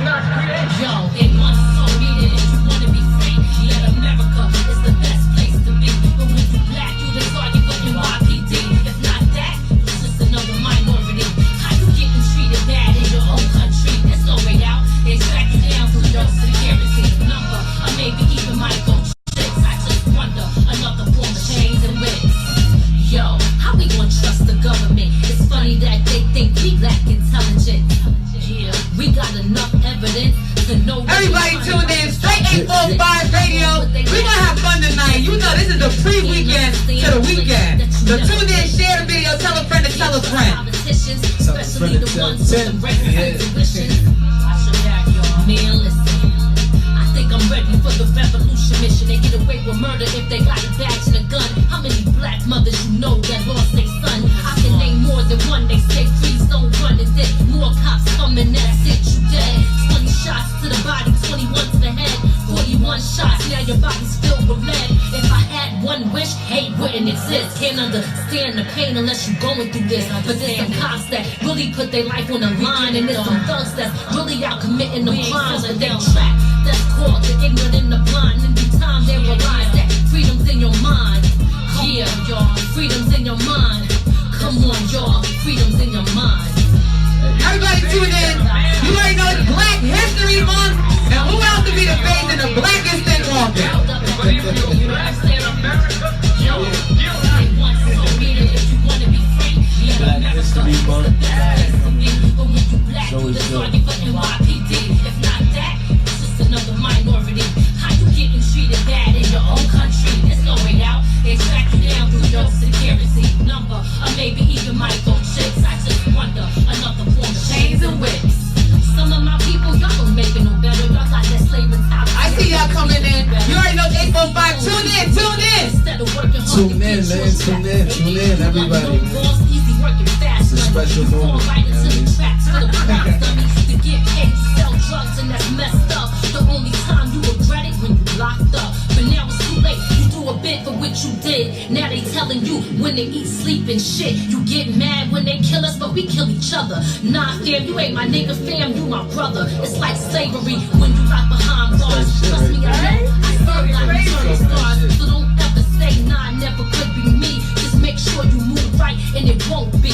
not creation. Yo, it once told me that if you wanna be free, let America is the best place to be. But when you black, you the target for NYPD. If not that, it's just another minority. How you getting treated bad in your own country? There's no way out. They track you down through your security number, or maybe even micro chicks. I just wonder, another form of chains and whips. Yo, how we gonna trust the government? It's funny that they think we lack intelligence. Yeah, we got enough evidence to know. Everybody tune in, straight 845 radio. We're gonna have fun tonight. You know this is the pre-weekend to the weekend. So tune in, share the video, tell a friend to tell a friend. Politicians, especially the ones with the right intuition. Man, listen, I think I'm ready for the revolution mission. They get away with murder if they got a badge and a gun. How many black mothers you know that lost their son? I can name more than one. They say please don't run, and then more cops coming, that's it, you dead. 20 shots to the body, 21 to the head, 41 shots, now your body's filled with lead. If I had one wish, hate wouldn't exist. Can't understand the pain unless you're going through this. But there's some cops that really put their life on the line, and there's some thugs that's really out committing them crimes, and they trap. That's called the ignorant and the blind. And in time they realize that freedom's in your mind. Yeah, y'all, freedom's in your mind. Come on, y'all, freedom's in your mind. Everybody tune in. You already know it's Black History Month. And who else to be the face in the blackest thing walking? But if you're black in America, you're guilty. Black History Month. So is the NYPD. If not that, it's just another minority. How you getting treated bad in your own country? There's no way out. They track you down through your security number, or maybe even micro chicks. I just wonder, another form of chains and whips. Some of my people, y'all don't make it no better. Y'all got that slave mentality. I see y'all coming in. You already know 845. Tune in, tune in. Instead of working hard, Tune in, man. Tune in, everybody. It's a special moment. Right into the tracks for the crowd dummies to get paid to sell drugs, and that's messed up. The only time you regret it when you locked up. But now it's too late. You do a bit for what you did. Now they telling you when they eat, sleep, and shit. You get mad when they kill us, but we kill each other. Nah, fam, you ain't my nigga, fam, you my brother. It's like slavery when you lock behind bars. Trust me, I know. I serve like eternal stars. So don't ever say, nah, never could be me. Just make sure you move right, and it won't be.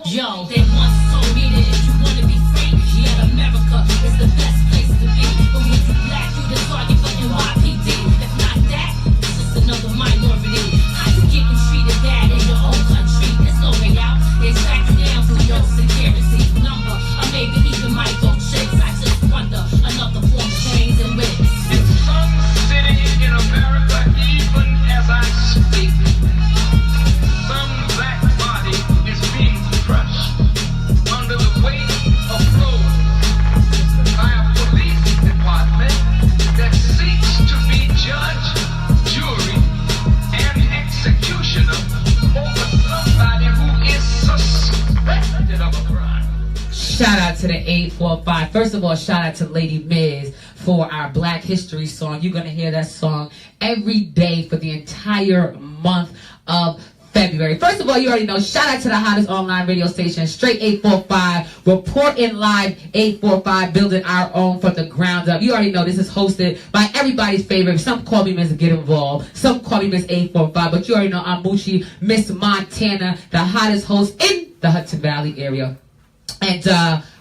Yo, they once told me that if you wanna be free, let America is the best place to be. But when you black, you the target for NYPD. If not that, it's just another minority. How you getting treated bad in your own country? There's no way out. They track you down through your security number, or maybe even micro chicks. I just wonder, another form of chains and whips. In some city in America, even as I speak, some black body is being crushed under the weight of load by a police department that seeks to be judge, jury, and executioner over somebody who is suspected of a crime. Shout out to the 845. First of all, shout out to Lady Miz for our Black History song. You're going to hear that song every day for the entire month of February. First of all, you already know, shout out to the hottest online radio station, Straight 845, reporting live 845, building our own from the ground up. You already know this is hosted by everybody's favorite. Some call me Miss Get Involved, some call me Miss 845, but you already know I'm Moochie, Miss Montana, the hottest host in the Hudson Valley area. And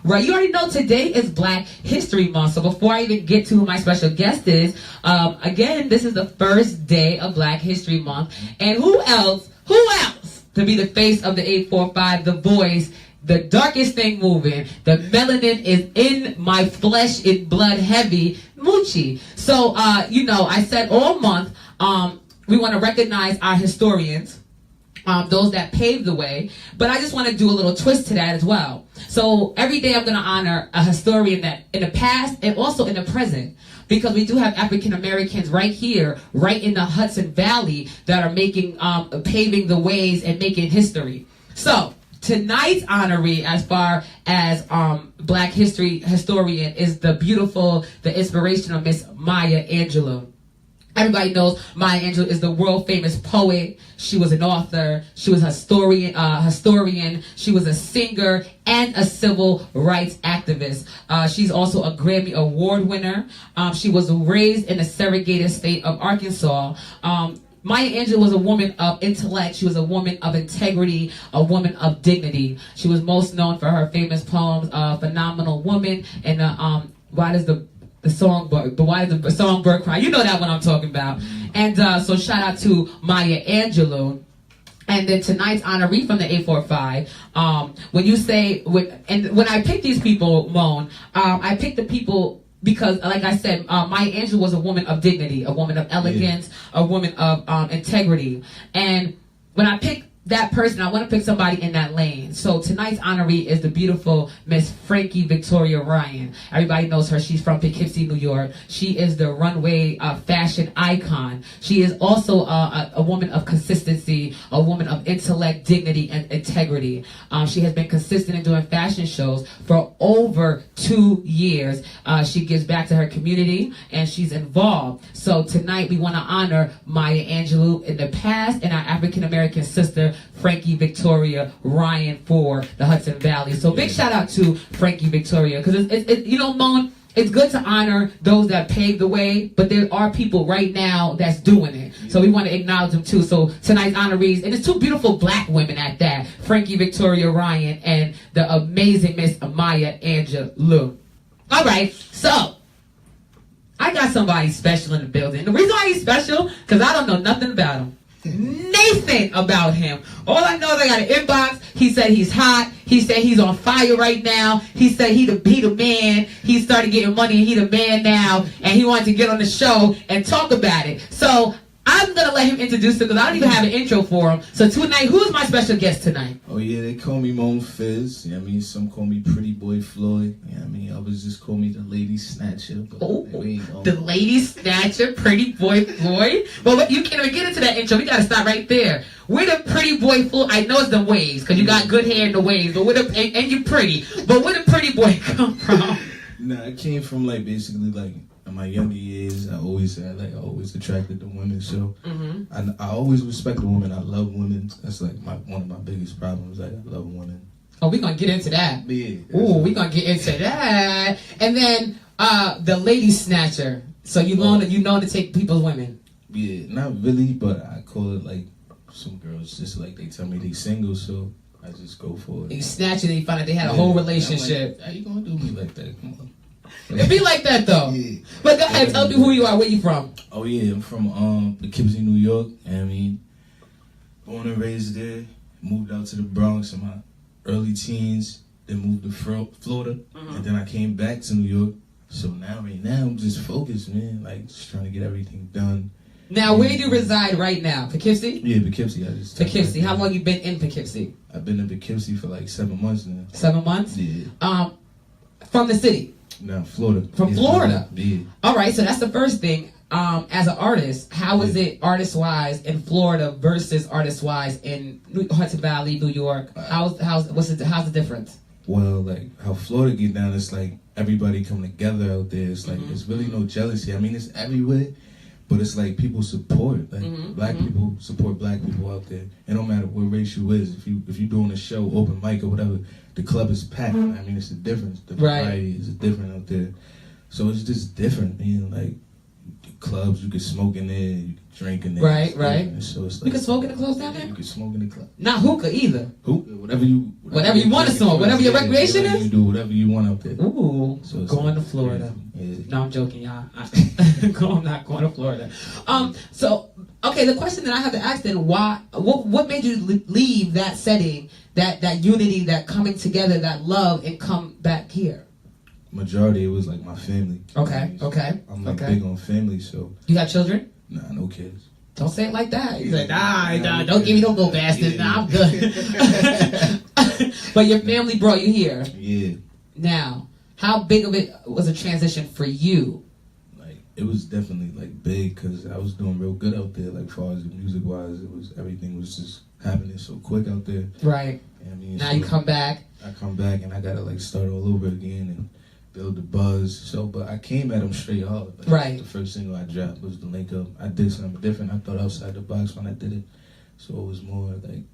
right, you already know today is Black History Month. So before I even get to who my special guest is, again, this is the first day of Black History Month. And who else to be the face of the 845, the voice, the darkest thing moving, the melanin is in my flesh, in blood heavy, Moochie. So, you know, I said all month, we want to recognize our historians, those that paved the way, but I just want to do a little twist to that as well. So every day I'm going to honor a historian that in the past and also in the present, because we do have African Americans right here, right in the Hudson Valley, that are making, paving the ways and making history. So tonight's honoree, as far as Black history historian, is the beautiful, the inspirational Miss Maya Angelou. Everybody knows Maya Angelou is the world famous poet. She was an author. She was a historian. She was a singer and a civil rights activist. She's also a Grammy Award winner. She was raised in the segregated state of Arkansas. Maya Angelou was a woman of intellect. She was a woman of integrity, a woman of dignity. She was most known for her famous poems, "Phenomenal Woman" and "Why Does the Songbird Cry?" You know that one I'm talking about. And so shout out to Maya Angelou. And then tonight's honoree from the 845. When I pick these people, Mone, I pick the people because, like I said, Maya Angelou was a woman of dignity, a woman of elegance, a woman of integrity. And when I pick that person, I want to pick somebody in that lane. So tonight's honoree is the beautiful Miss Frankie Victoria Ryan. Everybody knows her. She's from Poughkeepsie, New York. She is the runway fashion icon. She is also a woman of consistency, a woman of intellect, dignity, and integrity. She has been consistent in doing fashion shows for over 2 years. She gives back to her community, and she's involved. So tonight we want to honor Maya Angelou in the past and our African-American sister, Frankie Victoria Ryan, for the Hudson Valley. So big shout out to Frankie Victoria, because Mone, it's good to honor those that paved the way, but there are people right now that's doing it. So we want to acknowledge them too. So tonight's honorees, and it's 2 beautiful black women at that, Frankie Victoria Ryan and the amazing Miss Maya Angelou. All right, so I got somebody special in the building. The reason why he's special, because I don't know nothing about him. Nothing about him. All I know is I got an inbox. He said he's hot. He said he's on fire right now. He said he the man. He started getting money and he the man now. And he wanted to get on the show and talk about it. So I'm going to let him introduce him because I don't even have an intro for him. So tonight, who's my special guest tonight? Oh yeah, they call me Mone Fizz. You know what I mean? Some call me Pretty Boy Floyd. You know what I mean? Others just call me the Lady Snatcher. But The Lady Snatcher, Pretty Boy Floyd. Well, you can't even get into that intro. We got to stop right there. Where the Pretty Boy Floyd? I know it's the waves because you got good hair in the waves, but and you're pretty. But where the Pretty Boy come from? Nah, I came from basically in my younger years. I always attracted to women. So I always respect a woman. I love women. That's one of my biggest problems. I love women. Oh, we're going to get into that. Yeah. Ooh, we're going to get into that. And then the Lady Snatcher. So you know to take people's women. Yeah, not really, but I call it some girls just they tell me they single, so I just go for it. You snatch it and you find out they had a whole relationship. How you gonna do me like that? Come on. It be like that though. Yeah. But go ahead, tell me who you are, where you from. Oh yeah, I'm from Poughkeepsie, New York. I mean, born and raised there. Moved out to the Bronx in my early teens. Then moved to Florida, and then I came back to New York. So right now I'm just focused, man. Just trying to get everything done. Now, where do you reside right now? Poughkeepsie? Yeah, Poughkeepsie. Poughkeepsie. How long you been in Poughkeepsie? I've been in Poughkeepsie for 7 months now. 7 months? Yeah. From the city? No, Florida. From Florida? Yeah. All right, so that's the first thing. As an artist, how is it artist-wise in Florida versus artist-wise in Hudson Valley, New York? How's the difference? Well, how Florida get down, it's everybody come together out there. It's there's really no jealousy. I mean, it's everywhere. But it's people support. Black people support black people out there. It don't matter what race you is. If you doing a show, open mic or whatever, the club is packed. I mean, it's a difference. The variety is different out there. So it's just different, man. Clubs, you can smoke in there, you can drink in there. Right. So it's you can smoke in the clubs down there? You can smoke in the club. Not hookah either. Hookah, whatever you want to smoke, whatever your recreation is? You do whatever you want out there. Ooh, so going to Florida. Yeah. No, I'm joking, y'all. I'm not going to Florida. So, okay, the question that I have to ask then, what made you leave that setting, that unity, that coming together, that love, and come back here? Majority, it was my family. Okay. I'm big on family, so. You got children? Nah, no kids. Don't say it like that. He's like, nah, don't give me no little bastard. Yeah. Nah, I'm good. But your family brought you here. Yeah. Now, how big of it was a transition for you? It was definitely big because I was doing real good out there. Far as music wise, everything was just happening so quick out there. Right. I mean, now you come back. I come back and I gotta start all over again and build the buzz. So, but I came at them straight hard. Like, Right. The first single I dropped was the link up. I did something different. I thought outside the box when I did it. So it was more like,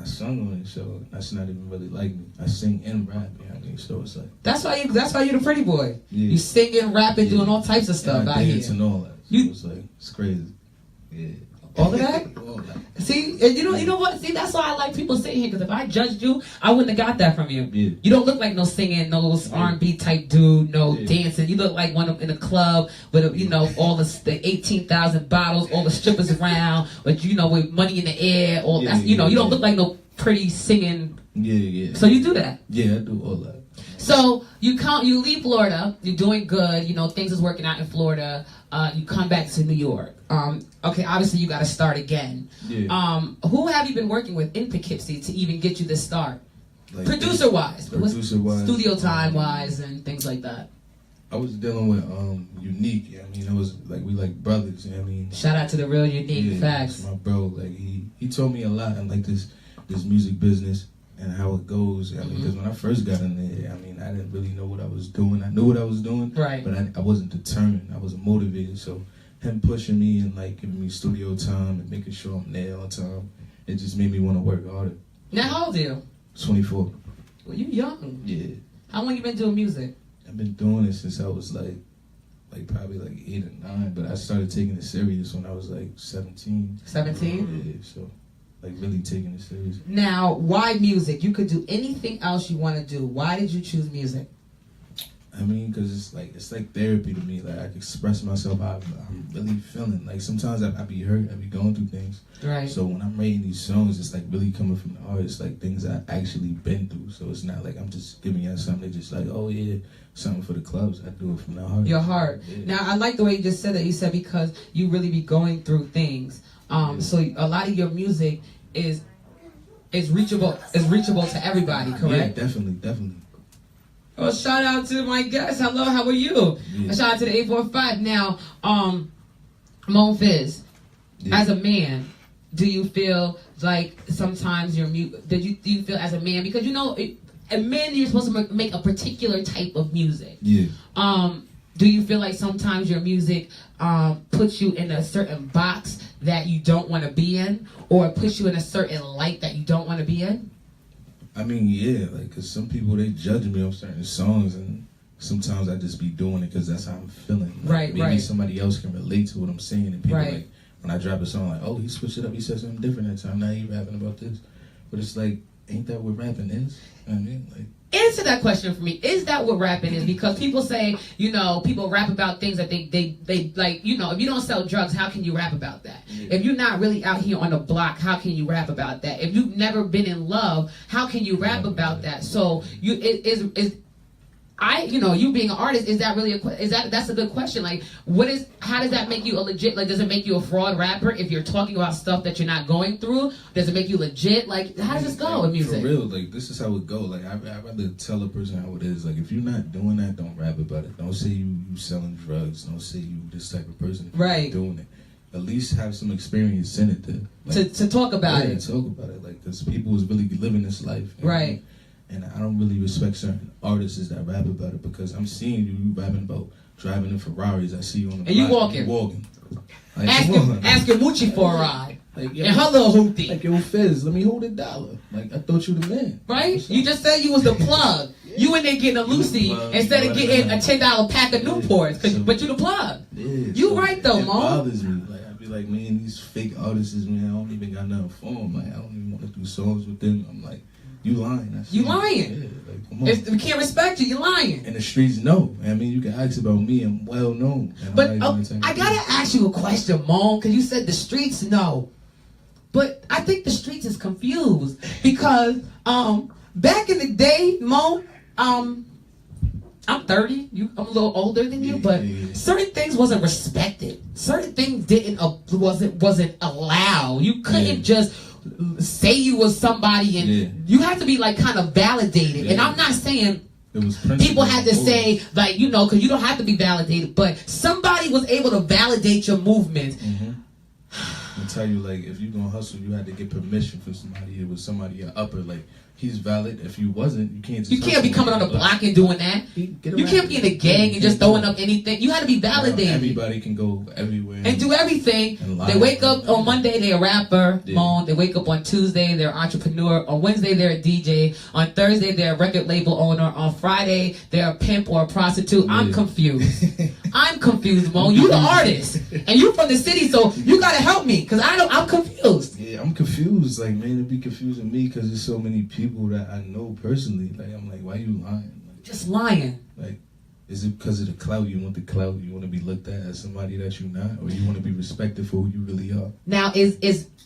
I sung on it, so that's not even really like me. I sing and rap, you know what I mean? So it's like... That's why you're the pretty boy. Yeah. You singing, rapping, Yeah. doing all types of stuff and out I here. dance and all that. So it's like, it's crazy. Yeah. All of that? All that. See, and you know what? See, that's why I like people sitting here, because if I judged you, I wouldn't have got that from you. Yeah. You don't look like no singing, no R&B type dude, no Yeah. dancing. You look like one in a club with, all the 18,000 bottles, all the strippers around, but with money in the air. All Yeah, that's, you yeah, don't look like no pretty singing. Yeah. So you do that. Yeah, I do all that. So you leave Florida, you're doing good, things is working out in Florida. You come back to New York. Okay, obviously you got to start again. Yeah. Who have you been working with in Poughkeepsie to even get you this start? Like Producer-wise, studio studio time-wise, and things like that. I was dealing with Unique. I mean, it was like we like brothers. You know what I mean? Shout out to the real Unique. Facts. My bro, like he told me a lot in like this music business and how it goes. I mean, because when I first got in there, I mean, I didn't really know what I was doing. I knew what I was doing, Right. but I wasn't determined. I wasn't motivated. So him pushing me and like giving me studio time and making sure I'm there all the time, it just made me want to work harder. Now, how old are you? 24. Well, you young. Yeah. How long you been doing music? I've been doing it since I was like probably like 8 or 9, but I started taking it serious when I was like 17. 17? Yeah, so like really taking it serious. Now, why music? You could do anything else you want to do. Why did you choose music? I mean, because it's like therapy to me. Like I can express myself how I'm really feeling. Like sometimes I be hurt, I be going through things. Right. So when I'm writing these songs, it's like really coming from the heart. It's like things I actually been through. So it's not like I'm just giving you something. They just like, oh yeah, something for the clubs. I do it from the heart. Your heart. Yeah. Now, I like the way you just said that. You said because you really be going through things. So a lot of your music is reachable. Is reachable to everybody. Correct. Yeah, definitely. Well, shout out to my guests. Hello, how are you? Yeah. A shout out to the 845. Now, Mone Fizz, as a man, do you feel like sometimes do you feel as a man, because a man, you're supposed to make a particular type of music. Yeah. Do you feel like sometimes your music puts you in a certain box that you don't want to be in, or puts you in a certain light that you don't want to be in? I mean, yeah, like, cause some people, they judge me on certain songs, and sometimes I just be doing it cause that's how I'm feeling. Like, Right. Maybe somebody else can relate to what I'm saying, and people Right. like, when I drop a song, like, oh, he switched it up, he said something different that time, now he rapping about this. But it's like, ain't that what rapping is? You know what I mean? Like, Answer that question for me. Is that what rapping is? Because people say, people rap about things that they like, if you don't sell drugs, how can you rap about that? Yeah. If you're not really out here on the block, how can you rap about that? If you've never been in love, how can you rap about that? So you being an artist, is that really that's a good question. Like, how does that make you a legit, like, does it make you a fraud rapper if you're talking about stuff that you're not going through? Does it make you legit? Like, how does this go in music? For real, like, this is how it go. Like, I'd rather tell a person how it is. Like, if you're not doing that, don't rap about it. Don't say you selling drugs. Don't say you this type of person. If you're Right. not doing it. At least have some experience in it To talk about it. talk about it. Like, because people is really living this life. You know? Right. And I don't really respect certain artists that rap about it, because I'm seeing you rapping about driving in Ferraris. I see you on the And you block, walking. Like, Asking Moochie for a ride. Like, And her little hoopty. Like, yo, Fizz, let me hold $1. Like, I thought you the man. Right? You just said you was the plug. You in there getting a Lucy instead of getting a $10 pack of Newports, but you the plug. Yeah, You right though, it Mo. bothers me. Like, I be like, man, these fake artists, man, I don't even got nothing for them. Like, I don't even want to do songs with them. I'm like, you lying. You lying. Yeah, like, come on. If we can't respect you, you're lying. And the streets know. I mean, you can ask about me. I'm well known. And But I'm not even I gotta ask you a question, Mon, because you said the streets know. But I think the streets is confused because back in the day, Mon, I'm 30. I'm a little older than you, but certain things wasn't respected. Certain things wasn't allowed. You couldn't just say you was somebody, and you have to be like kind of validated. And I'm not saying people had to say, like, because you don't have to be validated, but somebody was able to validate your movement. I tell you, like, if you're gonna hustle, you had to get permission from somebody. It was somebody upper, like, he's valid. If you wasn't, you can't. Just You can't be coming on the block and doing that. You can't be in a gang and just throwing up anything. You had to be validated. Everybody can go everywhere and do everything. They wake up on Monday, they're a rapper, Mone. They wake up on Tuesday, they're an entrepreneur. On Wednesday, they're a DJ. On Thursday, they're a record label owner. On Friday, they're a pimp or a prostitute. I'm confused. I'm confused, Mone. You the artist, and you from the city, so you gotta help me, cause I'm confused. Yeah, I'm confused. Like, man, it'd be confusing me because there's so many people that I know personally. Like, I'm like, why you lying? Like, Just lying. Like, is it because of the clout? You want the clout? You want to be looked at as somebody that you're not, or you want to be respected for who you really are? Now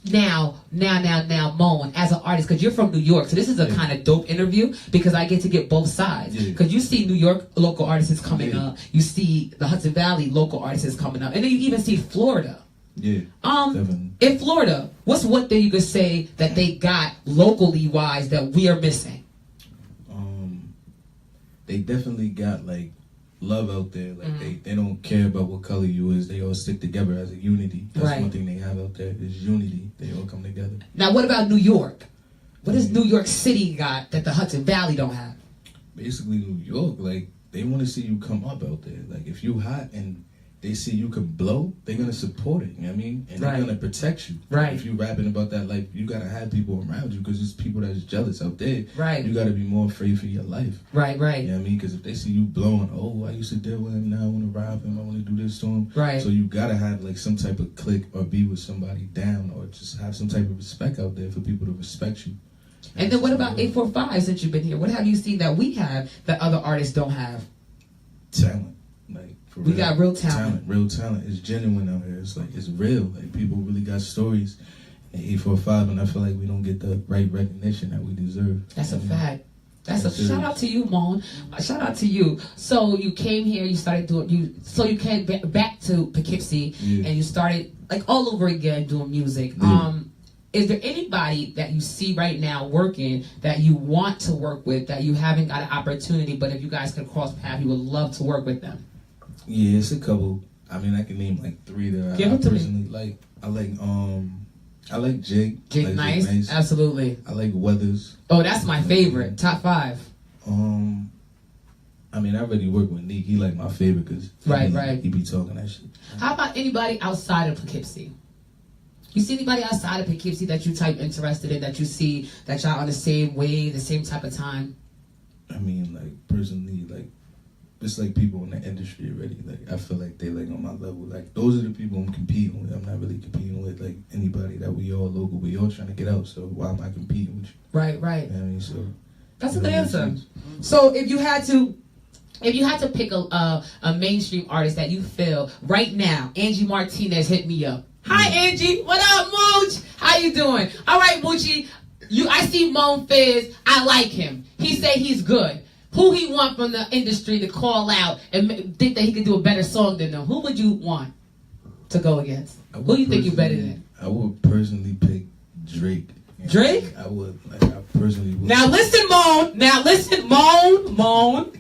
now, Mone, as an artist, because you're from New York, so this is a kind of dope interview because I get to get both sides. Because you see New York local artists coming up, you see the Hudson Valley local artists coming up, and then you even see Florida. Yeah. Definitely. In Florida, what's one thing you could say that they got locally wise that we are missing? They definitely got like love out there. Like they don't care about what color you is. They all stick together as a unity. That's one thing they have out there is unity. They all come together. Now, what about New York? What does New York City got that the Hudson Valley don't have? Basically, New York, like they want to see you come up out there. Like if you hot and they see you can blow, they're gonna support it. You know what I mean? And they're gonna protect you. Right. If you rapping about that life, you gotta have people around you because there's people that's jealous out there. Right. You gotta be more afraid for your life. Right. You know what I mean? Because if they see you blowing, oh, I used to deal with him, now I want to rob him, I want to do this to him. Right. So you gotta have like some type of clique or be with somebody down or just have some type of respect out there for people to respect you. And then what about 845 since you've been here? What have you seen that we have that other artists don't have? Talent. Like we got real talent. Real talent. It's genuine out here. It's like it's real. Like people really got stories in 845, and I feel like we don't get the right recognition that we deserve. That's a fact. That's a shout out to you, Mone. Shout out to you. So you came here, you started doing So you came back to Poughkeepsie, and you started like all over again doing music. Is there anybody that you see right now working that you want to work with that you haven't got an opportunity, but if you guys could cross paths, you would love to work with them? Yeah, it's a couple. I mean, I can name like 3 that I personally like. I like Jake. Jake, like nice. Absolutely. I like Weathers. Oh, that's my favorite. Top 5. I mean, I already work with Neek. He like my favorite because he be talking that shit. How about anybody outside of Poughkeepsie? You see anybody outside of Poughkeepsie that you type interested in, that you see that y'all on the same wave, the same type of time? I mean, like personally, like it's like people in the industry already. Like I feel like they like on my level. Like those are the people I'm competing with. I'm not really competing with like anybody that we all local. We all trying to get out. So why am I competing with you? Right. You know what I mean, so that's a good answer. So if you had to pick a mainstream artist that you feel right now, Angie Martinez hit me up. Hi Angie, what up, Mooch? How you doing? All right, Moochie. I see Mone Fizz. I like him. He say he's good. Who he want from the industry to call out and think that he could do a better song than them? Who would you want to go against? Who do you think you better than? I would personally pick Drake. Drake? I would. Like, I personally would. Now listen, Mone. Mone.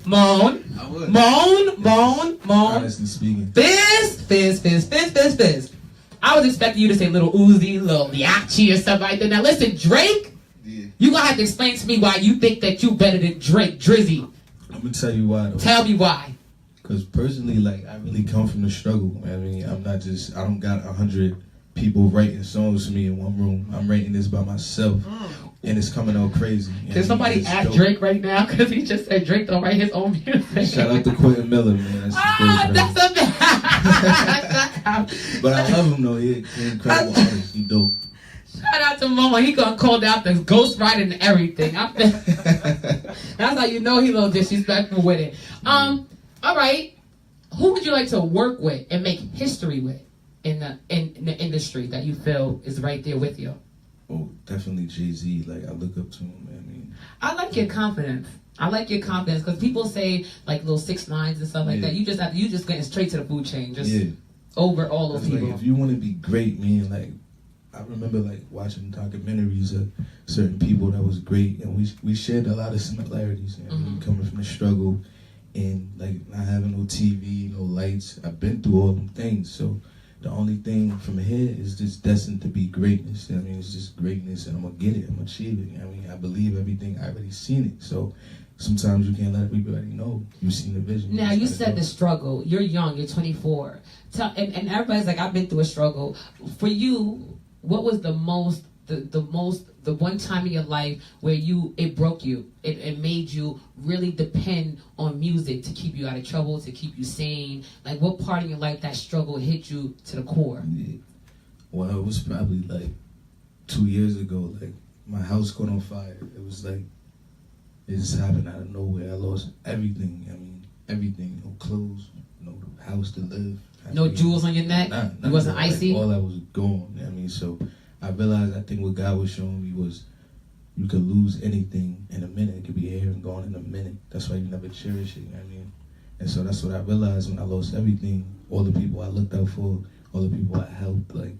I would. Mone. Honestly speaking. Fizz. I was expecting you to say Little Uzi, Little Liachi, or stuff like that. Now listen, Drake. Yeah. You gonna have to explain to me why you think that you better than Drake, Drizzy. I'm gonna tell you why though. Tell me why. Because personally, like, I really come from the struggle. I mean, I don't got 100 people writing songs for me in one room. I'm writing this by myself. And it's coming out crazy. Can somebody ask Drake right now? Because he just said Drake don't write his own music. Shout out to Quentin Miller, man. That's a bad. But I love him, though. He's an incredible artist. He dope. Shout out to Mama. He gonna call out the ghostwriting and everything. That's how you know he a little disrespectful with it. All right. Who would you like to work with and make history with in the industry that you feel is right there with you? Oh, definitely Jay-Z. Like, I look up to him. I mean, I like your confidence. Because people say like little 6ix9ine and stuff like that. You just getting straight to the food chain, just over all those people. Like, if you want to be great, man, like I remember like watching documentaries of certain people that was great, and we shared a lot of similarities. You know, coming from the struggle and like not having no TV, no lights. I've been through all them things, so the only thing from here is just destined to be greatness. I mean, it's just greatness, and I'm gonna get it. I'm gonna achieve it. I mean, I believe everything. I already seen it. So sometimes you can't let everybody know you've seen the vision. Now you said the struggle. You're young. You're 24. And everybody's like, I've been through a struggle. For you, what was the one time in your life where it broke you? It made you really depend on music to keep you out of trouble, to keep you sane. Like, what part of your life that struggle hit you to the core? Yeah. Well, it was probably like 2 years ago. Like, my house caught on fire. It was like, it just happened out of nowhere. I lost everything. I mean, everything. No clothes, no house to live. No jewels on your neck? Nah, you wasn't icy? Like, all that was gone. I mean, so I realized, I think what God was showing me was you could lose anything in a minute. It could be here and gone in a minute. That's why you never cherish it. I mean, and so that's what I realized when I lost everything. All the people I looked out for, all the people I helped, like,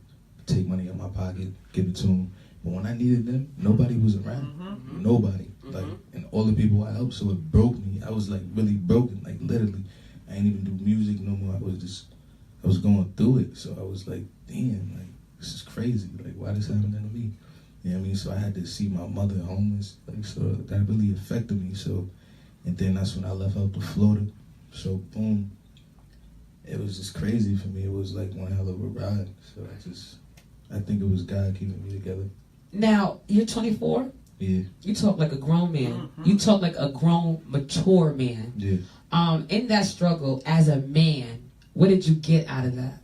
take money out my pocket, give it to them. But when I needed them, nobody was around. Mm-hmm. Nobody. Mm-hmm. Like, and all the people I helped, so it broke me. I was like really broken, like literally. I ain't even do music no more. I was going through it. So I was like, damn, like, this is crazy. Like, why this happening to me? You know what I mean? So I had to see my mother homeless. Like, so that really affected me. So, and then that's when I left out to Florida. So, boom. It was just crazy for me. It was like one hell of a ride. So I think it was God keeping me together. Now, you're 24? Yeah. You talk like a grown man. Mm-hmm. You talk like a grown, mature man. Yeah. In that struggle, as a man, what did you get out of that?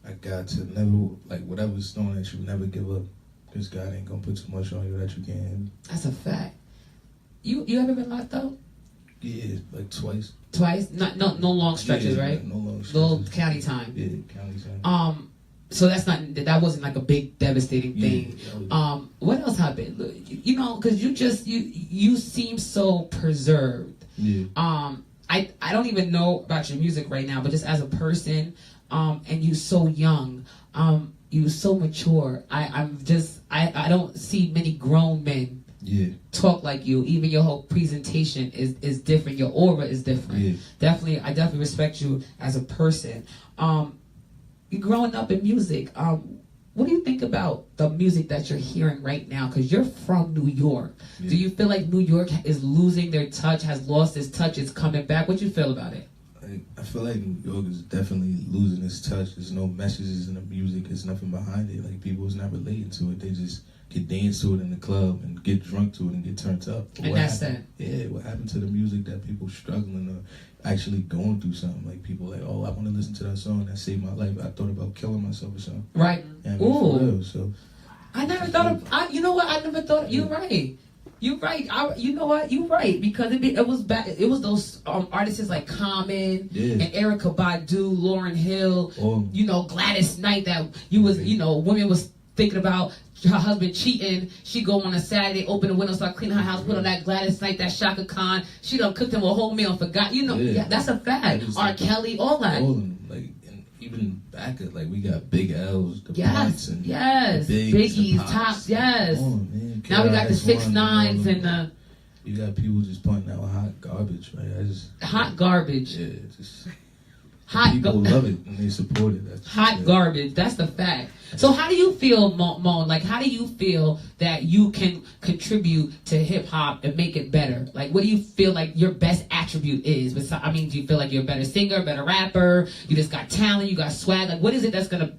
I got to never, like, whatever's thrown at you, never give up. Because God ain't going to put too much on you that you can't handle. That's a fact. You ever been locked up? Yeah, like twice. Twice? No long stretches, yeah, right? No long stretches. Little county time. Yeah, county time. So that wasn't like a big devastating thing. Yeah, what else happened? You know, because you seem so preserved. Yeah. I don't even know about your music right now, but just as a person, and you so young, you so mature. I don't see many grown men talk like you. Even your whole presentation is different. Your aura is different. Yeah. I definitely respect you as a person. You're growing up in music. What do you think about the music that you're hearing right now? Because you're from New York. Yeah. Do you feel like New York is losing their touch, has lost its touch, it's coming back? What do you feel about it? I feel like New York is definitely losing its touch. There's no messages in the music. There's nothing behind it. Like, people's not relating to it. They just get dance to it in the club and get drunk to it and get turned up. And that's that. Yeah, what happened to the music that people struggling or actually going through something? Like, people like, oh, I want to listen to that song that saved my life. I thought about killing myself or something. Right. Yeah, I mean, for real, so. I never thought of, you know what? I never thought, you're right. You're right. You know what? You're right, because it was back. It was those artists like Common and Erykah Badu, Lauryn Hill. You know, Gladys Knight. That women was thinking about her husband cheating. She go on a Saturday, open the window, start cleaning her house, put on that Gladys Knight, that Shaka Khan. She done cooked him a whole meal and forgot. You know, that's a fact. R. Kelly, all that. All of them, like, and even back at, like, we got Big L's, the Blunts, and the Biggies, Tops, man. Now we got the 6ix9ines and the. You got people just pointing out hot garbage, right? Hot garbage. Yeah, just. People love it and they support it. That's hot garbage. That's the fact. So how do you feel, Mone? Like, how do you feel that you can contribute to hip hop and make it better? Like, what do you feel like your best attribute is? Do you feel like you're a better singer, a better rapper? You just got talent, you got swag. Like, what is it that's gonna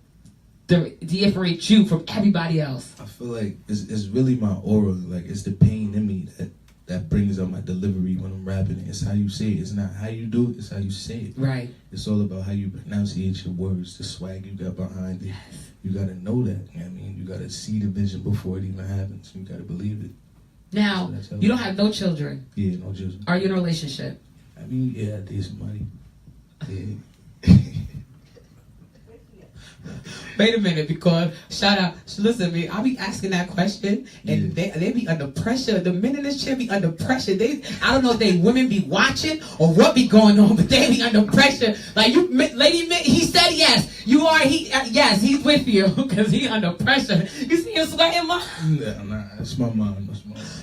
differentiate you from everybody else? I feel like it's really my aura. Like, it's the pain in me that brings out my delivery when I'm rapping. It's how you say it. It's not how you do it, it's how you say it. Right. It's all about how you pronunciate your words, the swag you got behind it. Yes. You gotta know that. You know what I mean? You gotta see the vision before it even happens. You gotta believe it. Now, you don't have no children. Yeah, no children. Are you in a relationship? I mean, yeah, I date somebody. Yeah. Wait a minute, because shout out, listen to me, I'll be asking that question and they be under pressure. The men in this chair be under pressure. I don't know if they women be watching or what be going on, but they be under pressure. Like, Lady, he said yes. You are, yes, he's with you because he's under pressure. You see him sweating, Mom? Nah, that's my mom.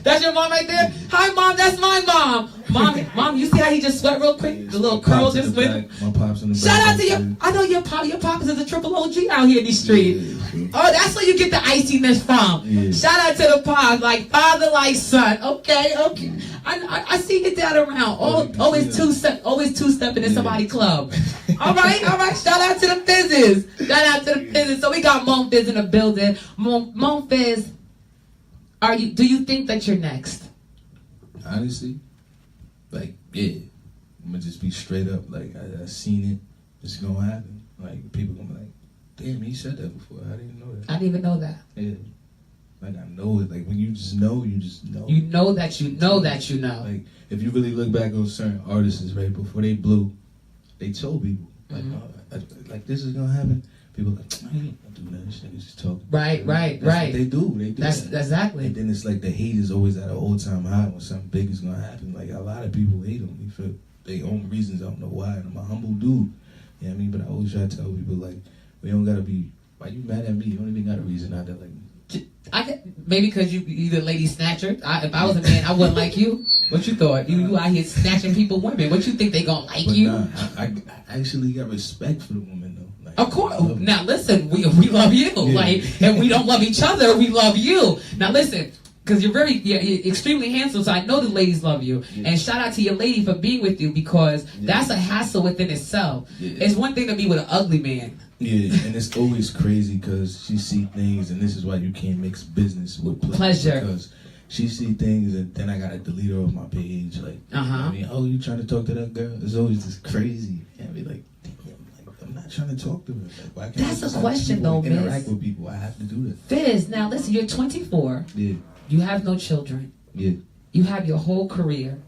That's your mom right there? Hi, Mom, that's my mom. Mom, you see how he just sweat real quick? The little curl just went. My pops in the back. Shout out to you. I know your pops is a triple OG out here in these streets. Yeah. Oh, that's where you get the iciness from. Yeah. Shout out to the pops, like father, like son. Okay. I see you down around. Always two-stepping in somebody's club. All right. Shout out to the Fizzes. So we got Mone Fizz in the building. Mone Fizz, do you think that you're next? Honestly, like, yeah. I'm gonna just be straight up. Like, I seen it. It's gonna happen. Like, people gonna be like, damn, he said that before. I didn't know that. I didn't even know that. Yeah. Like, I know it. Like, when you just know, you just know. You know that you know that you know. Like, if you really look back on certain artists, right, before they blew, they told people, like, like, this is gonna happen. People like, I ain't gonna do that. This nigga's just talking. Right. That's what they do. That's that. exactly. And then it's like the hate is always at an all-time high when something big is gonna happen. Like, a lot of people hate them for their own reasons. I don't know why. And I'm a humble dude. You know what I mean? But I always try to tell people, like, we don't gotta be, why you mad at me? You don't even got a reason out there. Like, Maybe because you the lady snatcher. If I was a man, I wouldn't like you. What you thought? You out here snatching people, women. What you think they gonna like but you? Nah, I actually got respect for the woman though. Like, Of course. Now listen, we love you. Yeah. Like, and we don't love each other. We love you. Now listen, because you're extremely handsome, so I know the ladies love you. Yeah. And shout out to your lady for being with you because that's a hassle within itself. Yeah. It's one thing to be with an ugly man. Yeah, and it's always crazy because she see things, and this is why you can't mix business with Pleasure. Because she see things, and then I gotta delete her off my page. Like, I mean, oh, you trying to talk to that girl? It's always just crazy. And I be like, damn, like, I'm not trying to talk to her. Like, why can't That's I just a question, have people though, interact Miss. with people? I have to do that. Fizz, now listen, you're 24. Yeah, You have no children. yeah. You have your whole career.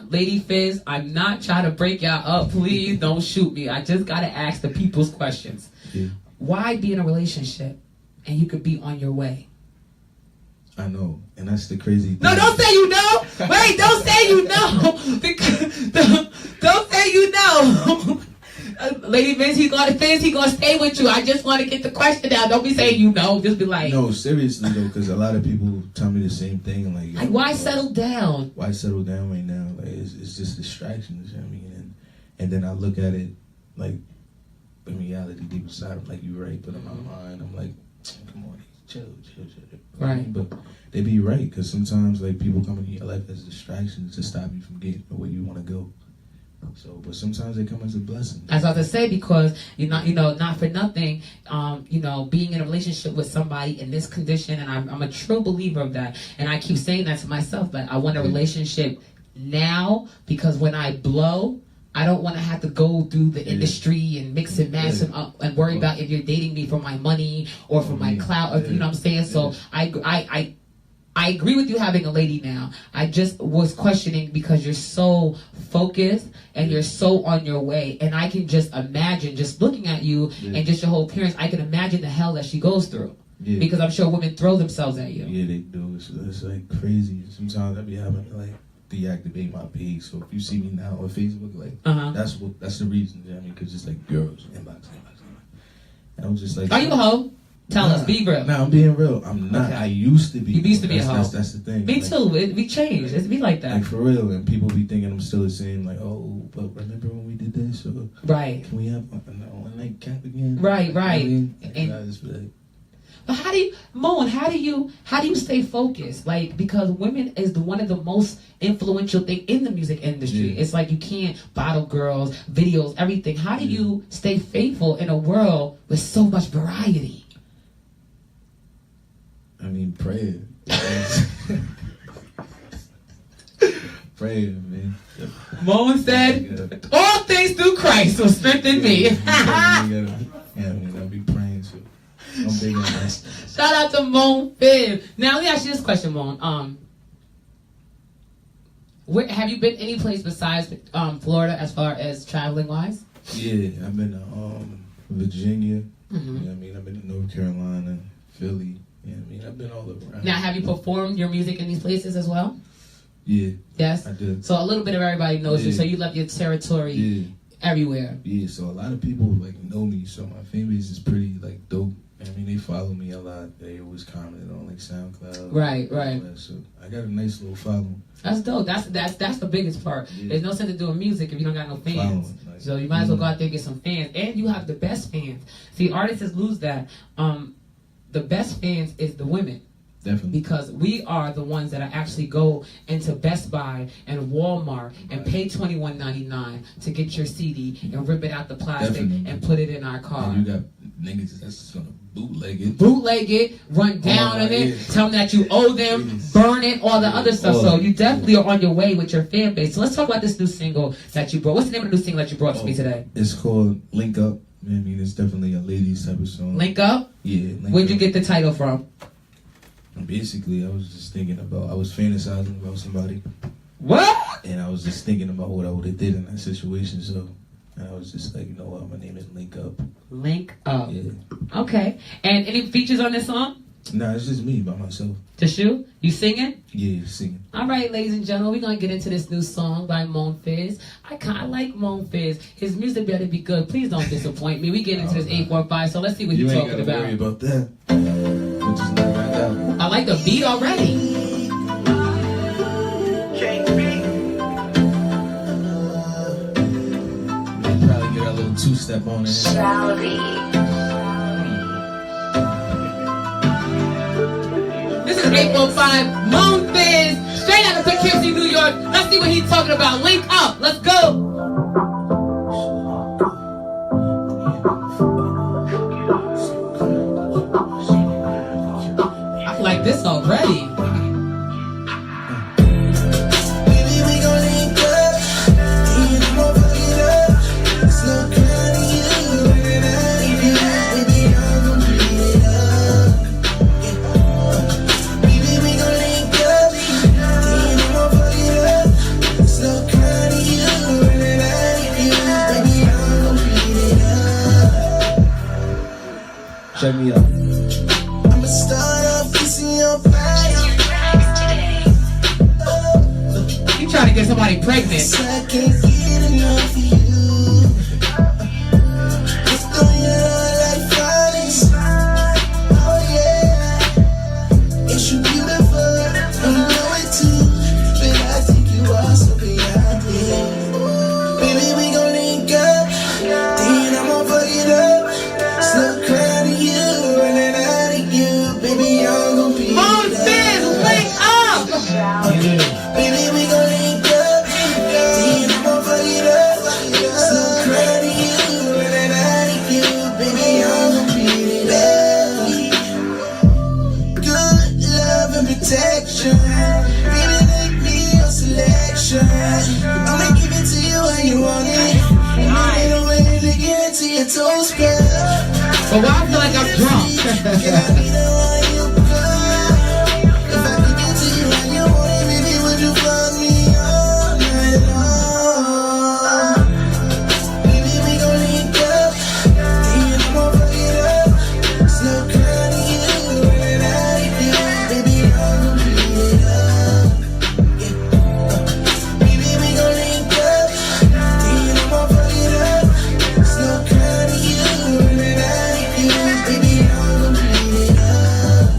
Lady Fizz, I'm not trying to break y'all up. Please don't shoot me. I just gotta ask the people's questions. Yeah. Why be in a relationship and you could be on your way? I know, and that's the crazy thing. No, don't say you know. Wait, don't say you know. Because, don't say you know. Lady Fizz, he gonna stay with you. I just want to get the question out. Don't be saying you know. Just be like, No, seriously though, because a lot of people tell me the same thing. Like, why settle down? Why settle down right now? Like, it's just distractions. You know what I mean? And then I look at it like, in reality, deep inside, I'm like, you're right. But in my mind, I'm like, come on, chill. Right. But they be right, because sometimes, like, people come into your life as distractions to stop you from getting where you want to go. So, but sometimes they come as a blessing. As I was to say, because not for nothing, being in a relationship with somebody in this condition, and I'm a true believer of that, and I keep saying that to myself, that I want a relationship now, because when I blow, I don't want to have to go through the industry and mix and match and worry about if you're dating me for my money or for my clout, or, you know what I'm saying? So I agree with you having a lady now. I just was questioning because you're so focused and you're so on your way. And I can just imagine, just looking at you and just your whole appearance, I can imagine the hell that she goes through. Yeah. Because I'm sure women throw themselves at you. Yeah, they do. It's like crazy. Sometimes I be having to like deactivate my page. So if you see me now on Facebook, like that's the reason. You know what I mean? Because it's like girls inbox. And I was just like, are you a hoe? Tell us, be real. Nah, I'm being real. I'm not. Okay. I used to be. You used to be a hoe. That's the thing. Me too. We changed. It be like that. Like, for real. And people be thinking I'm still the same. Like, oh, but remember when we did this? Or, right. Can we have one night cap again? Right. You know I mean? And I just be like, but how do you stay focused? Like, because women is one of the most influential thing in the music industry. Yeah. It's like you can't bottle girls, videos, everything. How do you stay faithful in a world with so much variety? I mean, prayer. Prayer, man. Mone said, all things through Christ will strengthen me. I'll be praying too. I'm big on that. Shout out to Mone Fizz. Now let me ask you this question, Mone. Where have you been any place besides Florida as far as traveling wise? Yeah, I've been to Virginia. You know what I mean? I've been to North Carolina, Philly. Yeah, I mean, I've been all around. Now, have you performed your music in these places as well? Yeah. Yes? I did. So a little bit of everybody knows you, so you left your territory. Yeah. everywhere. Yeah, so a lot of people like know me, so my fan base is pretty like dope. I mean, they follow me a lot. They always comment on like SoundCloud. Right. So I got a nice little following. That's dope. That's the biggest part. Yeah. There's no sense in doing music if you don't got no fans. Following, like, So you might as well go out there and get some fans. And you have the best fans. See, artists lose that. The best fans is the women. Definitely. Because we are the ones that actually go into Best Buy and Walmart and pay $21.99 to get your CD and rip it out the plastic Definitely. and put it in our car. And you got niggas that's just gonna bootleg it, run down on it, tell them that you owe them, burn it, all the other stuff. So you definitely are on your way with your fan base. So let's talk about this new single that you brought. What's the name of the new single that you brought to me today? It's called Link Up. I mean, it's definitely a ladies type of song. Link Up? Yeah. Where'd you get the title from? Basically, I was just thinking about, I was fantasizing about somebody. What? And I was just thinking about what I would have did in that situation. So I was just like, you know what, my name is Link Up. Link Up. Yeah. Okay. And any features on this song? Nah, it's just me by myself. Just you? You singing? Yeah, singing. All right, ladies and gentlemen, we're going to get into this new song by Mone Fizz. I like Mone Fizz. His music better be good. Please don't disappoint me. We get into this 845, so let's see what he's talking about. You ain't got to worry about that. We'll just let it ride out. I like the beat already. Probably get a little two-step on it. This is 845 Mone Fizz, straight out of Poughkeepsie, New York. Let's see what he's talking about. Link Up. Let's go. I like this already. Check me out. I'ma start off kissing your body. You trying to get somebody pregnant. I can't get enough of you. It's going on like violence. Oh yeah. Ain't you beautiful? And you know it too. But I think you are so beyond it. Baby, we gon' link up. Then I'ma fuck it up. Slow crying to you, running out of you. Baby, I'm gon' be Mone Fizz, link up. Baby, we gon' link up. Then I'ma fuck it up. Slow crying to you, running out of you. Baby, I'm gon' beat it up. Good love and protection. Baby, like me, your selection. I'ma give it to you when you want it. And ain't no way to get it to your toes, girl. But why I feel like I'm drunk? Can I be the one you call? If I could get to you when you want it, baby, would you fuck me all night long? Baby, we gon' link up. Then I'ma fuck it up. Slow crying to you, running out of you. Baby, I'm gon' beat it up. Yeah. Baby, we gon' link up. Then I'ma fuck it up. Slow crying to you, running out of you. Baby, I'm gon' beat it up.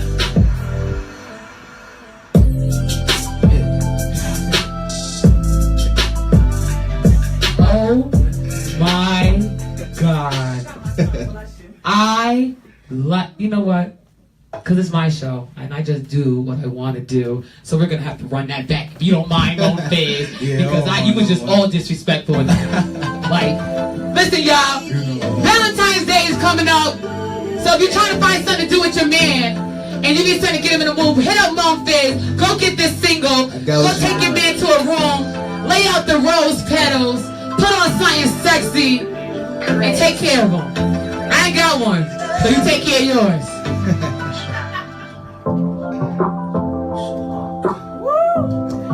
Oh my God. You know what? Because it's my show, and I just do what I want to do. So we're going to have to run that back, if you don't mind, Mone Fizz. Because you was just all disrespectful with that. Like, listen, y'all. Valentine's Day is coming up. So if you're trying to find something to do with your man, and you need something to get him in the mood, hit up Mone Fizz. Go get this single. Go take your man to a room. Lay out the rose petals. Put on something sexy. And take care of him. I ain't got one. So you take care of yours.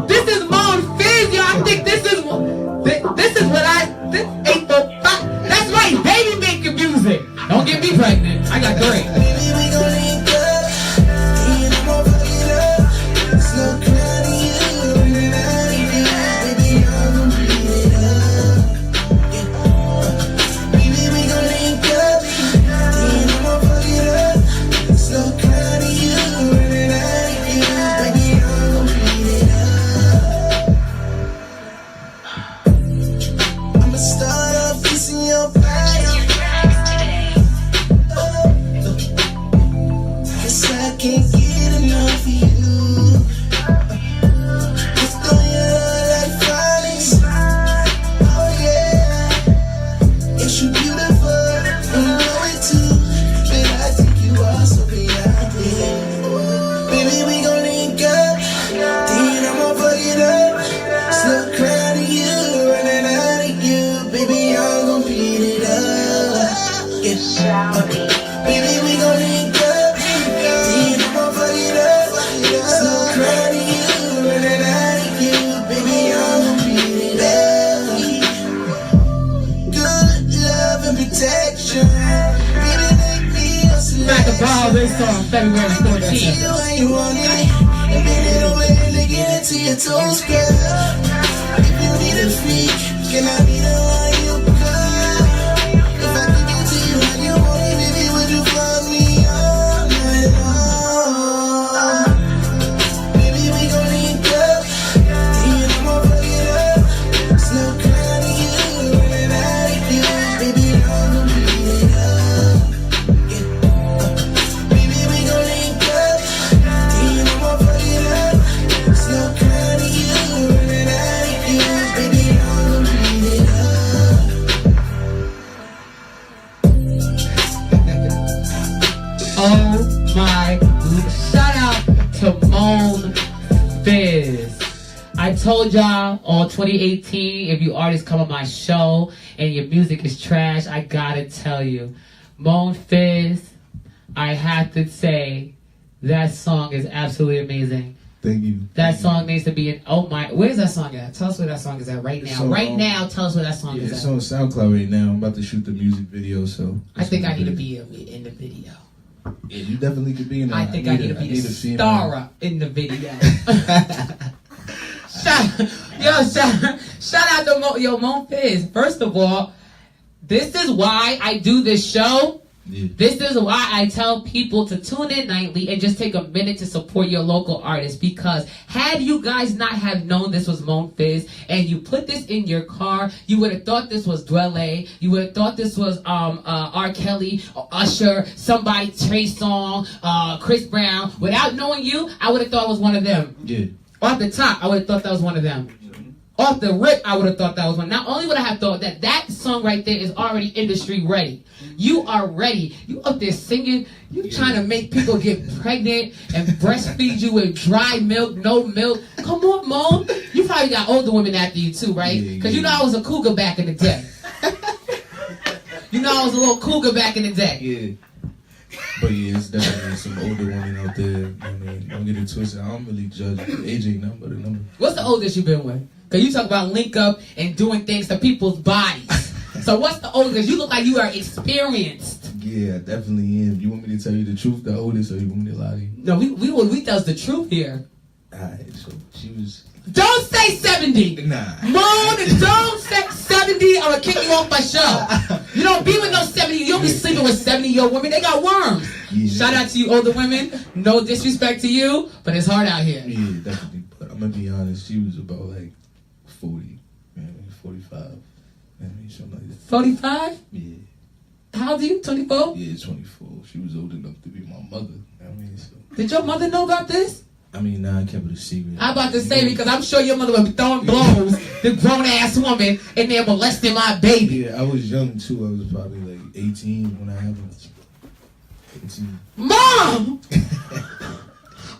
This is Mone Fizz, y'all. I think this is what this 845. That's right, baby making music. Don't get me pregnant. I got 3. Baby, we gon' link up. Then I'ma fuck it up. Slow crying to you, running out of you. Baby, I'm gon' beat it up. Yeah. Baby, we gon' link up. Then I'ma fuck it up. Slow crying to you, running out of you. Baby, I'ma beat it up. Good love and protection. Baby, make me a selection. Back to ball this on February 14th. You ain't want it. And baby, don't let it get into your toes, girl. If you need a freak, can I be the one you call? If I could get to you how you want it, baby, would you fuck me all night long? Baby, we gon' link up. Then I'ma fuck it up. Slow crying to you, running out of you. Baby, I'ma beat it up. Baby, we gon' link up. Then I'ma fuck it up. Slow crying to you, running out of you. Baby, I'ma beat it up. Oh my, shout out to Mone Fizz. I told y'all all 2018, if you artists come on my show and your music is trash, I gotta tell you, Mone Fizz, I have to say, that song is absolutely amazing. Thank you. That song needs to be in, oh my, where's that song at? Tell us where that song is at right now. So, Right now, tell us where that song Yeah, is it's at. on SoundCloud right now. I'm about to shoot the music video, so I think I need to be in the video. Yeah, you definitely could be in. I think I need to be a female. star in the video. shout out to Mone Fizz. First of all, this is why I do this show. Yeah. This is why I tell people to tune in nightly and just take a minute to support your local artists. Because had you guys not have known this was Mone Fizz and you put this in your car, you would have thought this was Dwelle. You would have thought this was R. Kelly, Usher, somebody, Trey Songz, Chris Brown. Without knowing you, I would have thought it was one of them. Yeah. Off the top, I would have thought that was one of them. Off the rip, I would have thought that was one. Not only would I have thought that song right there is already industry ready. You are ready. You up there singing. You trying to make people get pregnant and breastfeed you with dry milk, no milk. Come on, Mone. You probably got older women after you too, right? Because you know I was a cougar back in the day. You know I was a little cougar back in the day. Yeah. But yeah, it's definitely some older women out there. You know what I mean? Don't get it twisted. I don't really judge. Age ain't nothing but a number. What's the oldest you've been with? Because you talk about link up and doing things to people's bodies. So what's the oldest? You look like you are experienced. Yeah, I definitely am. You want me to tell you the truth, the oldest, or you want me to lie to you? No, we tell us the truth here. Alright, so she was... Don't say 70. Nah. Mone, don't say 70. I'm going to kick you off my show. You don't be with no 70. You don't be sleeping with 70-year-old women. They got worms. Yeah. Shout out to you older women. No disrespect to you, but it's hard out here. Yeah, definitely. But I'm going to be honest, she was about like 40, 45. I mean, something like that. 45? Yeah. How old are you? 24? Yeah, 24. She was old enough to be my mother. I mean, so... Did your mother know about this? I mean, nah, I kept it a secret. I'm about to say, because I'm sure your mother would be throwing blows, the grown-ass woman, and they're molesting my baby. Yeah, I was young, too. I was probably like 18 when I had her. 18. Mom!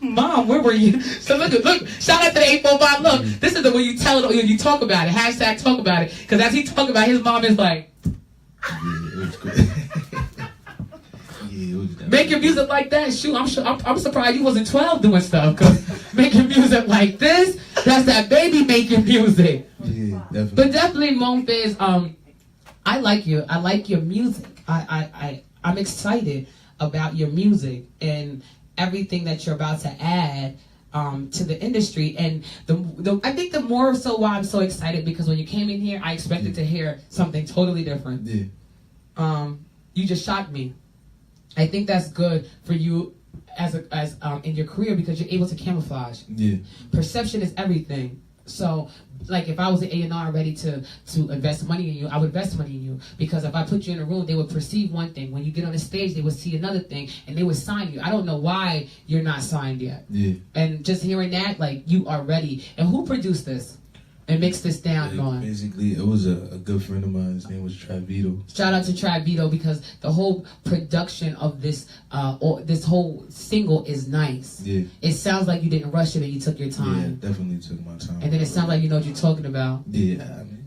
Mom, where were you? So look, shout out to the 845. Look, this is the way you tell it, or you talk about it. Hashtag talk about it. Because as he talk about it, his mom is like... Yeah, it was good. Yeah, it was definitely... Making music like that, shoot, I'm surprised you wasn't 12 doing stuff. Because making music like this, that's that baby making music. Yeah, definitely. But definitely, Mone Fizz, I like you. I like your music. I'm excited about your music and everything that you're about to add to the industry. And I think the more so why I'm so excited, because when you came in here, I expected to hear something totally different. Yeah. You just shocked me. I think that's good for you as in your career, because you're able to camouflage. Yeah. Perception is everything. So, like, if I was an A&R ready to invest money in you, I would invest money in you. Because if I put you in a room, they would perceive one thing. When you get on the stage, they would see another thing, and they would sign you. I don't know why you're not signed yet. Yeah. And just hearing that, like, you are ready. And who produced this and mixed this down, Mone? Basically, it was a good friend of mine. His name was Travito. Shout out to Travito, because the whole production of this this whole single is nice. Yeah. It sounds like you didn't rush it and you took your Yeah, time. definitely took my time. And then it sounds like you know what you're talking about. Yeah, I mean...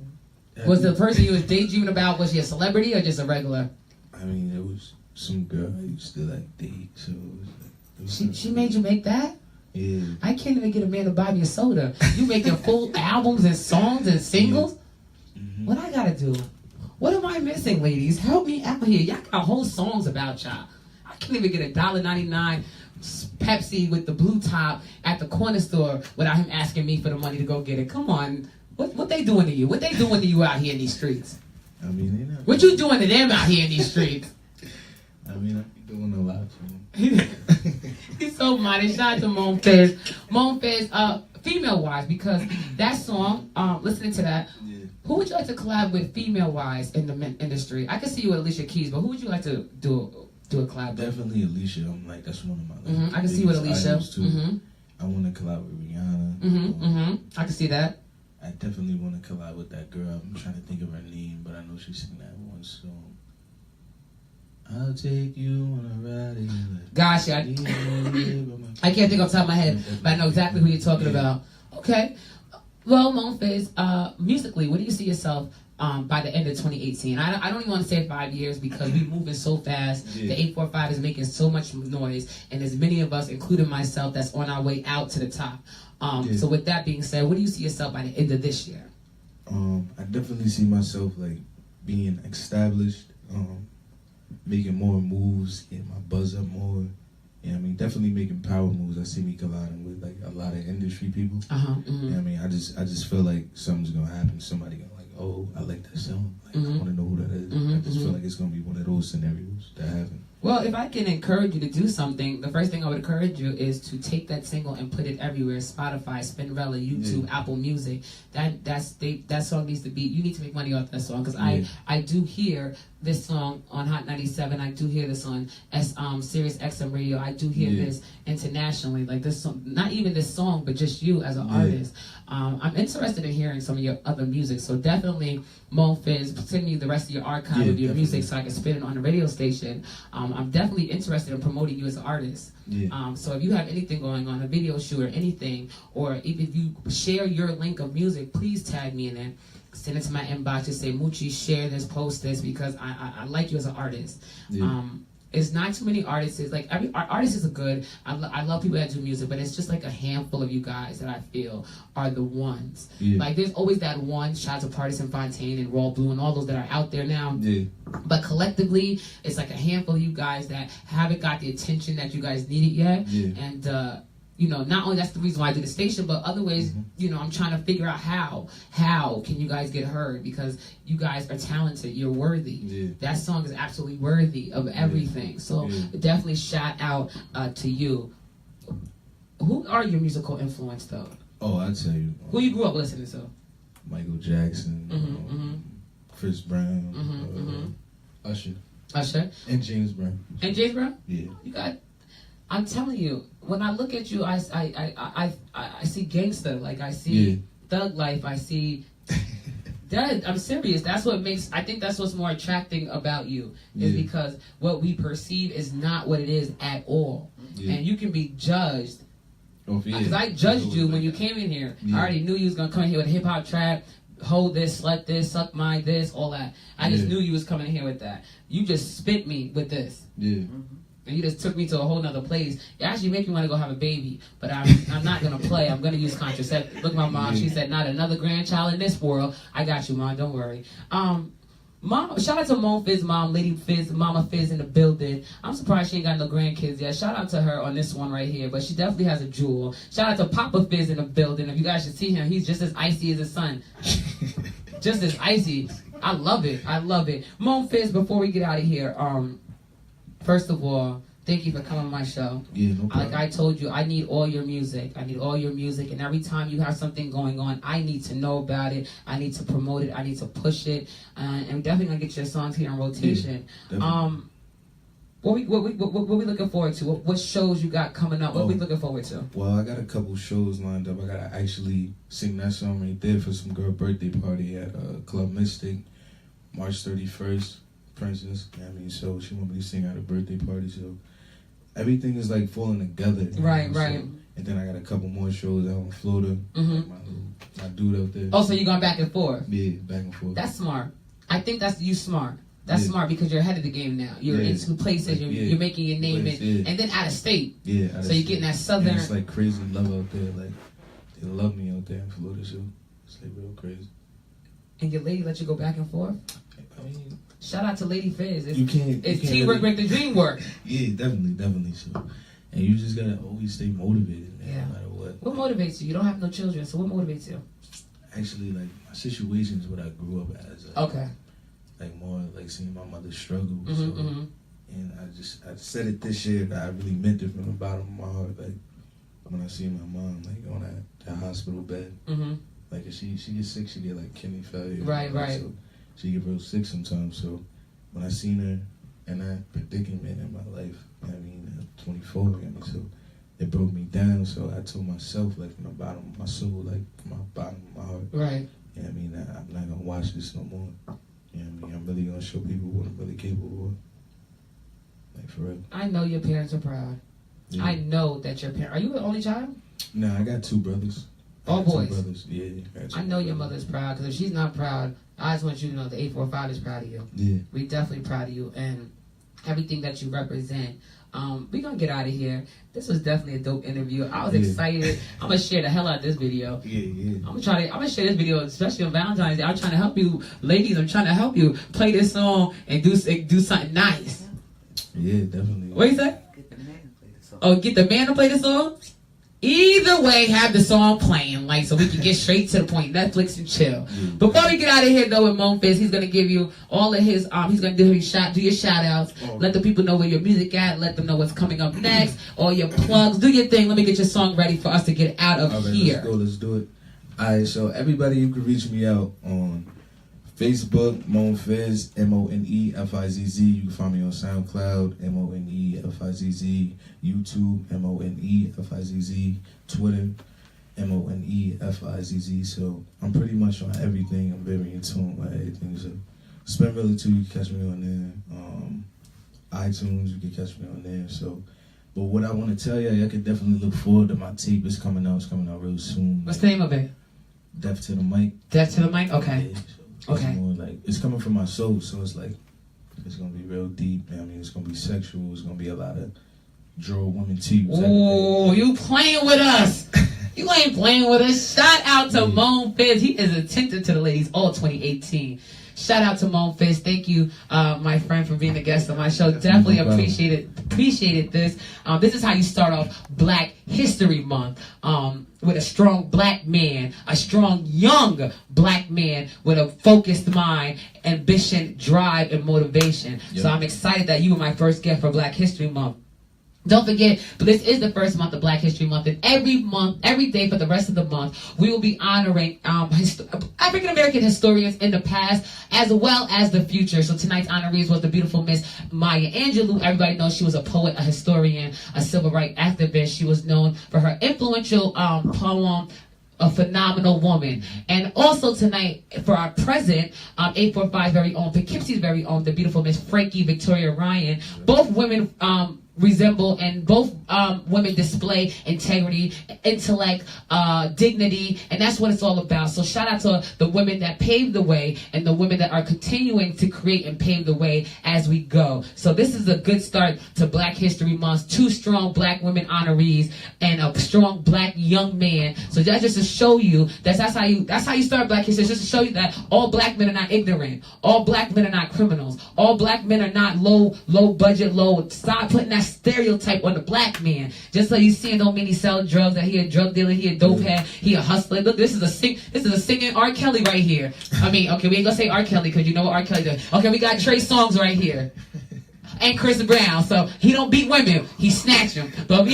Was the person you was daydreaming about, was he a celebrity or just a regular? I mean, it was some girl I used to like date, so it was She made you make that? Yeah. I can't even get a man to buy me a soda. You making full albums and songs and singles? Mm-hmm. What I gotta do? What am I missing, ladies? Help me out here. Y'all got whole songs about y'all. I can't even get $1.99 Pepsi with the blue top at the corner store without him asking me for the money to go get it. Come on. What they doing to you? What they doing to you out here in these streets? I mean, they not. What you doing to them out here in these streets? I mean, I be doing a lot to them. He's so modest. Shout out to Mone Fizz. Mone Fizz, female-wise, because that song, listening to that, Yeah. who would you like to collab with female-wise in the industry? I can see you with Alicia Keys, but who would you like to do a collab with? Definitely Alicia. I'm like, that's one of my I can see you with biggest Alicia. idols, too. I want to collab with Rihanna. I can see that. I definitely want to collab with that girl. I'm trying to think of her name, but I know she sang that one song. I'll take you on a ride in the Gosh, I can't think off the top of my head, but I know exactly who you're talking about. Okay. Well, Mone Fizz, musically, where do you see yourself by the end of 2018? I don't even want to say 5 years because we're moving so fast. Yeah. The 845 is making so much noise, and there's many of us, including myself, that's on our way out to the top. So with that being said, where do you see yourself by the end of this year? I definitely see myself like being established, making more moves, getting my buzz up more. Yeah, I mean, definitely making power moves. I see me colliding with like a lot of industry people. Yeah, I mean, I just feel like something's gonna happen. Somebody gonna like, oh, I like that song. Like, I want to know who that is. I just feel like it's gonna be one of those scenarios that happen. Well, if I can encourage you to do something, the first thing I would encourage you is to take that single and put it everywhere: Spotify, Spinrilla, YouTube, Apple Music. That song needs to be. You need to make money off that song because I do hear this song on Hot 97. I do hear this on Sirius XM Radio. I do hear this internationally. Like this song, not even this song, but just you as an artist. I'm interested in hearing some of your other music. So definitely, Mone Fizz, send me the rest of your archive of your music so I can spin it on the radio station. I'm definitely interested in promoting you as an artist. So if you have anything going on, a video shoot or anything, or if you share your link of music, please tag me in it. Send it to my inbox. Just say, Moochie, share this, post this, because I like you as an artist. It's not too many artists. It's like every artists are good. I love people that do music, but it's just like a handful of you guys that I feel are the ones. Like there's always that one. Shout out to Partisan Fontaine and Raw Blue and all those that are out there now. But collectively, it's like a handful of you guys that haven't got the attention that you guys needed yet. And you know, not only that's the reason why I do the station, but other ways, you know, I'm trying to figure out how can you guys get heard, because you guys are talented, you're worthy. That song is absolutely worthy of everything. So definitely shout out to you. Who are your musical influence though? Oh, I'll tell you. Who you grew up listening to? Michael Jackson, Chris Brown, Usher. And James Brown. And James Brown? Yeah. You got. I'm telling you, when I look at you, I see gangster, like I see thug life, I see. I'm serious. That's what makes. I think that's what's more attracting about you is because what we perceive is not what it is at all, and you can be judged. Because I judged you when you came in here. I already knew you was gonna come in here with hip hop trap. Hold this, slut this, suck my this, all that. I just knew you was coming in here with that. You just spit me with this. And you just took me to a whole nother place. It actually made me want to go have a baby. But I'm not going to play. I'm going to use contraceptive. Look at my mom. She said, not another grandchild in this world. I got you, Mom. Don't worry. Mom, shout out to Mone Fizz, Mom, Lady Fizz, Mama Fizz in the building. I'm surprised she ain't got no grandkids yet. Shout out to her on this one right here. But she definitely has a jewel. Shout out to Papa Fizz in the building. If you guys should see him, he's just as icy as his son. Just as icy. I love it. I love it. Mone Fizz, before we get out of here, first of all, thank you for coming on my show. No problem. Like I told you, I need all your music. I need all your music. And every time you have something going on, I need to know about it. I need to promote it. I need to push it. And I'm definitely going to get your songs here in rotation. What we looking forward to? What shows you got coming up? What we looking forward to? Well, I got a couple shows lined up. I got to actually sing that song right there for some girl birthday party at Club Mystic, March 31st. Princess, I mean, so she want me to sing at a birthday party, so everything is like falling together. Right. So, and then I got a couple more shows out in Florida. Like my dude out there. Oh, so you going back and forth? Yeah, back and forth. That's smart. I think that's you smart. That's Yeah. smart because you're ahead of the game now. You're Yeah. in two places. Like, You're making your name Place, and then out of state. Yeah. So you're getting that southern. And it's like crazy love out there. Like they love me out there in Florida too. It's like real crazy. And your lady let you go back and forth. I mean, Shout out to Lady Fizz. It's, you can't. It's you can't teamwork really- make the dream work. Yeah, definitely. So, and you just gotta always stay motivated, man, Yeah. no matter what. What motivates you? You don't have no children, so what motivates you? Actually, like my situation is what I grew up as. Like, Okay. Like more like seeing my mother struggle. Mhm, so, mhm. And I said it this year, but I really meant it from the bottom of my heart. Like when I see my mom like on that hospital bed, Mhm. like if she gets sick, she get like kidney failure. Right, right. So she get real sick sometimes. So when I seen her in that predicament in my life, I mean, at 24, I mean, so it broke me down. So I told myself, like from the bottom of my soul, like from my bottom of my heart, Right. yeah, I mean, I'm not gonna watch this no more. You know what I mean? I'm really gonna show people what I'm really capable of. Like for real. I know your parents are proud. Yeah. I know that your parents. Are you the only child? Nah, I got two brothers. All I got boys? Two brothers. Yeah. got two I know your brothers. mother's proud because if she's not proud, I just want you to know the 845 is proud of you. Yeah. We definitely proud of you and everything that you represent. We're gonna get out of here. This was definitely a dope interview. I was Yeah. excited. I'm gonna share the hell out of this video. Yeah. I'm gonna share this video, especially on Valentine's Day. I'm trying to help you, ladies. I'm trying to help you play this song and do something nice. Yeah, definitely. What you say? Get the man to play the song. Oh, get the man to play the song? Either way, have the song playing, like, so we can get straight to the point. Netflix and chill. Before we get out of here, though, with Mone Fizz, he's gonna give you all of his, he's gonna do your shout outs. Oh. Let the people know where your music at. Let them know what's coming up next. All your plugs. Do your thing. Let me get your song ready for us to get out of All right, here. let's do it. Alright, so everybody, you can reach me out on Facebook, Mone Fizz, MoneFizz. You can find me on SoundCloud, MoneFizz. YouTube, MoneFizz. Twitter, MoneFizz. So I'm pretty much on everything. I'm very in tune with everything. So Spend Really too, you can catch me on there. iTunes, you can catch me on there. So, but what I want to tell y'all can definitely look forward to my tape. It's coming out real soon. What's the name of it? Deaf to the Mic. Deaf to the Mic? Okay. Yeah, so it's Okay. more like, it's coming from my soul, so it's like, it's gonna be real deep. I mean, it's gonna be sexual. It's gonna be a lot of draw women to you. type of thing. Oh, you playing with us. You ain't playing with us. Shout out to Mone Fizz. He is attentive to the ladies all 2018. Shout out to Mone Fizz. Thank you, my friend, for being a guest on my show. Definitely no problem. appreciated this. This is how you start off Black History Month. With a strong black man, a strong young black man with a focused mind, ambition, drive, and motivation. Yep. So I'm excited that you were my first guest for Black History Month. Don't forget, but this is the first month of Black History Month, and every day for the rest of the month, we will be honoring African American historians in the past as well as the future. So tonight's honorees was the beautiful Miss Maya Angelou. Everybody knows she was a poet, a historian, a civil rights activist. She was known for her influential poem, A Phenomenal Woman. And also tonight, for our present, 845's very own, Poughkeepsie's very own, the beautiful Miss Frankie Victoria Ryan. Both women resemble and both women display integrity, intellect, dignity, and that's what it's all about. So shout out to the women that paved the way and the women that are continuing to create and pave the way as we go. So this is a good start to Black History Month. 2 strong black women honorees and a strong black young man. So that's just to show you that's how you start Black History. It's just to show you that all black men are not ignorant. All black men are not criminals. All black men are not low budget, stop putting that stereotype on the black man. Just so you see, don't mean he sell drugs, that he a drug dealer, he a dope head, he a hustler. Look, this is a singing R. Kelly right here. I mean, okay, we ain't gonna say R. Kelly because you know what R. Kelly does. Okay, we got Trey Songz right here. And Chris Brown. So he don't beat women, he snatch them. But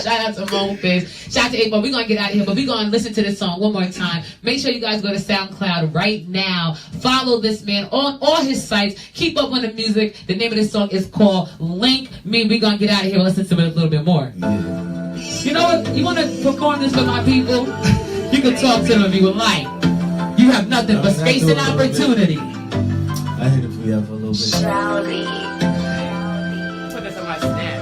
shout out to Mone Fizz. Shout out to 8, but we're going to get out of here. But we're going to listen to this song one more time. Make sure you guys go to SoundCloud right now. Follow this man on all his sites. Keep up on the music. The name of this song is called Link Me. We're going to get out of here and listen to it a little bit more. Yeah. You know what? You want to perform this for my people? You can talk to them if you would like. You have nothing but space and opportunity. I hit it for you for a little bit. Put this on my snap.